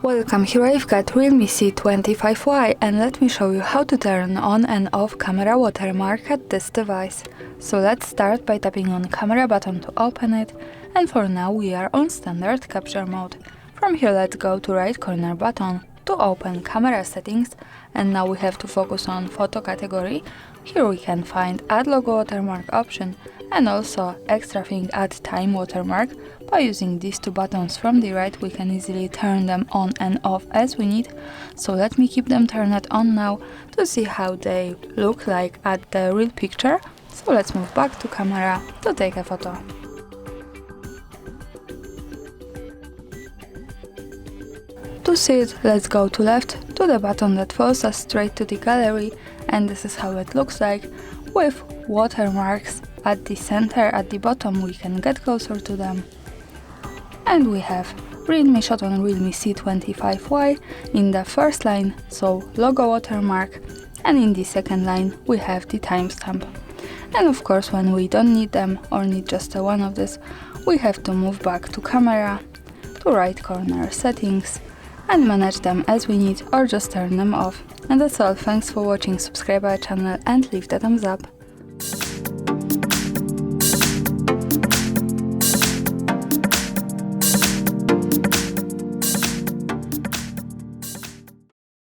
Welcome, here I've got Realme C25Y and let me show you how to turn on and off camera watermark at this device. So let's start by tapping on camera button to open it, and for now we are on standard capture mode. From here let's go to right corner button to open camera settings, and now we have to focus on photo category. Here we can find add logo watermark option and also extra thing add time watermark. By using these two buttons from the right we can easily turn them on and off as we need. So let me keep them turned on now to see how they look like at the real picture. So let's move back to camera to take a photo. To see it, let's go to left to the button that follows us straight to the gallery, and this is how it looks like with watermarks at the center. At the bottom we can get closer to them, and we have Realme shot on Realme C25Y in the first line, so logo watermark, and in the second line we have the timestamp. And of course when we don't need them or need just one of this, we have to move back to camera, to right corner settings, and manage them as we need or just turn them off. And that's all, thanks for watching, subscribe our channel and leave the thumbs up.